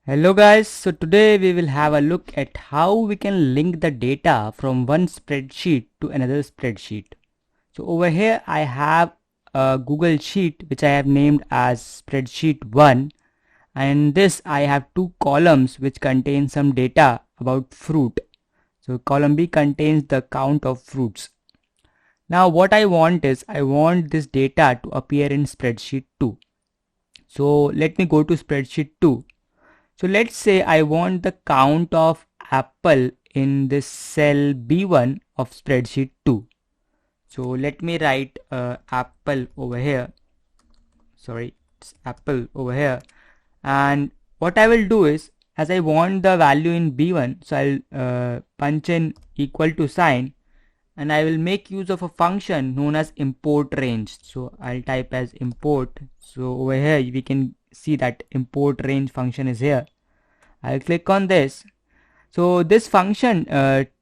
Hello guys, so today we will have a look at how we can link the data from one spreadsheet to another spreadsheet. So over here I have a Google Sheet which I have named as spreadsheet 1, and in this I have two columns which contain some data about fruit. So column B contains the count of fruits. Now what I want is I want this data to appear in spreadsheet 2. So let me go to spreadsheet 2. So let's say I want the count of apple in this cell B1 of spreadsheet 2. So let me write apple over here. Sorry, it's apple over here. And what I will do is, as I want the value in B1, so I'll punch in equal to sign, and I will make use of a function known as import range. So I'll type as import. So over here we can see that import range function is here. I'll click on this. So this function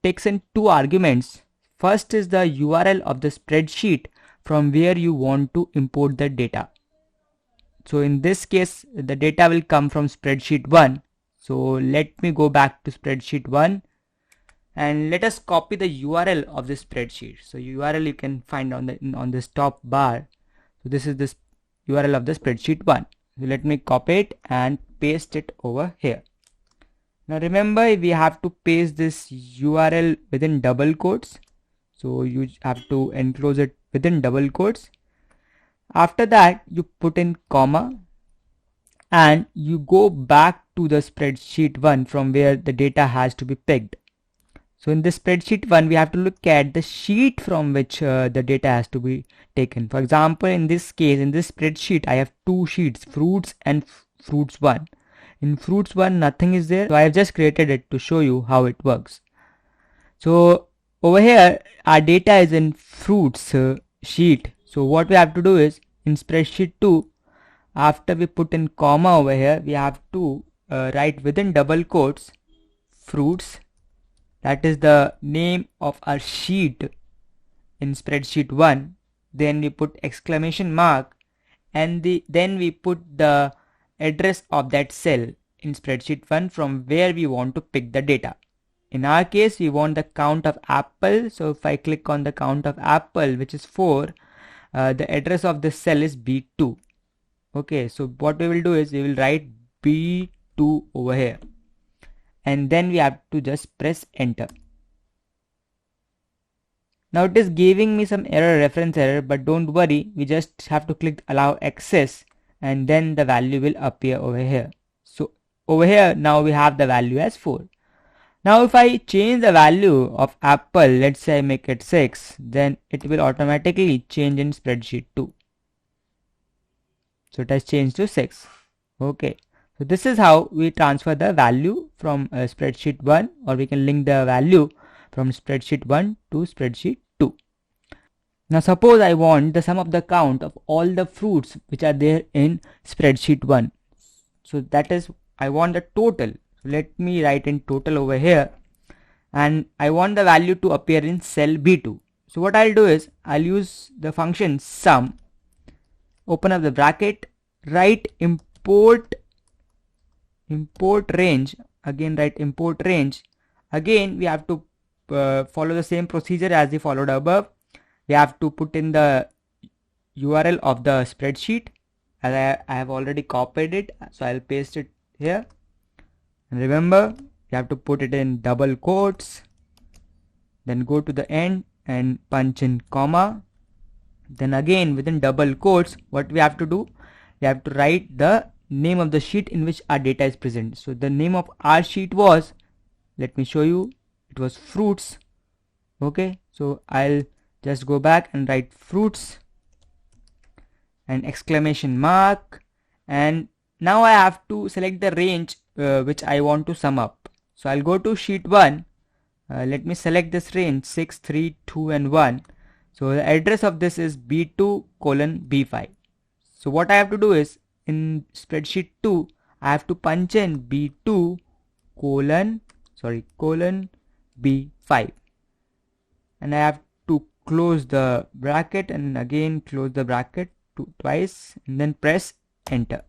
takes in two arguments. First is the URL of the spreadsheet from where you want to import the data. So in this case, the data will come from spreadsheet 1. So let me go back to spreadsheet 1 and let us copy the URL of the spreadsheet. So URL you can find on this top bar. So this is this URL of the spreadsheet 1. So let me copy it and paste it over here. Now remember, we have to paste this URL within double quotes. So you have to enclose it within double quotes. After that, you put in comma and you go back to the spreadsheet 1 from where the data has to be picked. So in this spreadsheet 1, we have to look at the sheet from which the data has to be taken. For example, in this case, in this spreadsheet, I have two sheets, fruits and fruits 1. In fruits 1 nothing is there, so I have just created it to show you how it works. So over here our data is in fruits sheet. So what we have to do is in spreadsheet 2, after we put in comma over here, we have to write within double quotes fruits, that is the name of our sheet in spreadsheet 1. Then we put exclamation mark and then we put the address of that cell in spreadsheet 1 from where we want to pick the data. In our case, we want the count of apple. So if I click on the count of apple, which is 4, the address of this cell is B2. Okay, so what we will do is we will write B2 over here. And then we have to just press enter. Now it is giving me some error, reference error, but don't worry, we just have to click allow access and then the value will appear over here. So over here now we have the value as 4. Now if I change the value of apple, let's say I make it 6, then it will automatically change in spreadsheet 2. So it has changed to 6. Okay, so this is how we transfer the value from spreadsheet 1, or we can link the value from spreadsheet 1 to spreadsheet 2. Now suppose I want the sum of the count of all the fruits which are there in spreadsheet 1. So that is, I want the total. So let me write in total over here, and I want the value to appear in cell B2. So what I'll do is I'll use the function sum, open up the bracket, write import range, again write import range. Again we have to follow the same procedure as we followed above. We have to put in the URL of the spreadsheet, as I have already copied it, so I'll paste it here. And remember, you have to put it in double quotes, then go to the end and punch in comma. Then again within double quotes, what we have to do, we have to write the name of the sheet in which our data is present. So the name of our sheet was, let me show you, it was fruits. Okay, so I'll just go back and write fruits and exclamation mark, and now I have to select the range which I want to sum up. So I'll go to sheet 1, let me select this range 6, 3, 2 and 1. So the address of this is B2 colon B5. So what I have to do is in spreadsheet 2, I have to punch in B2 colon B5, and I have to close the bracket and again close the bracket twice and then press enter.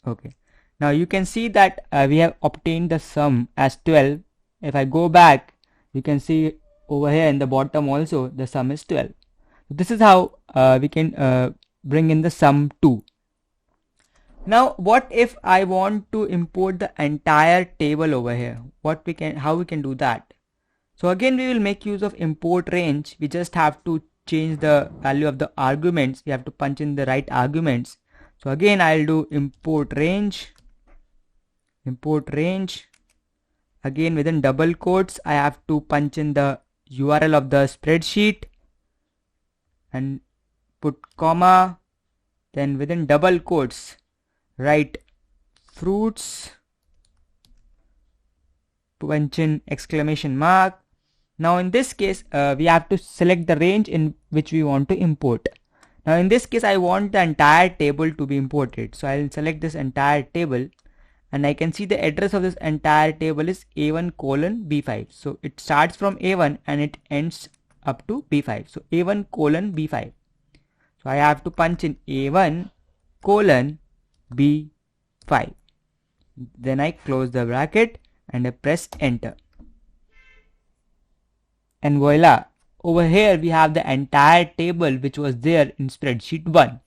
Okay, Now you can see that we have obtained the sum as 12. If I go back, you can see over here in the bottom also the sum is 12. This is how we can bring in the sum 2. Now what if I want to import the entire table over here? How we can do that? So again we will make use of import range. We just have to change the value of the arguments. We have to punch in the right arguments. So again I'll do import range. Again within double quotes I have to punch in the URL of the spreadsheet and put comma, then within double quotes write fruits, punch in exclamation mark. Now in this case we have to select the range in which we want to import. Now in this case I want the entire table to be imported, so I'll select this entire table and I can see the address of this entire table is A1:B5. So it starts from A1 and it ends up to B5. So A1:B5. So I have to punch in A1:B5. Then I close the bracket and I press enter. And voila, over here we have the entire table which was there in spreadsheet 1.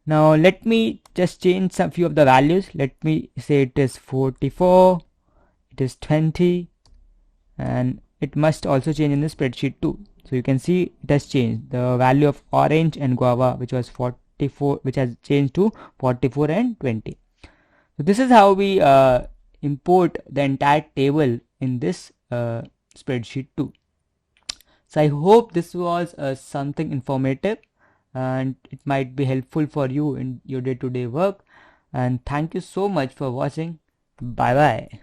Now let me just change some few of the values. Let me say it is 44, it is 20, and it must also change in the spreadsheet 2. So you can see it has changed. The value of orange and guava, which was 44, which has changed to 44 and 20. So this is how we import the entire table in this spreadsheet 2. So I hope this was something informative and it might be helpful for you in your day-to-day work. And thank you so much for watching. Bye bye.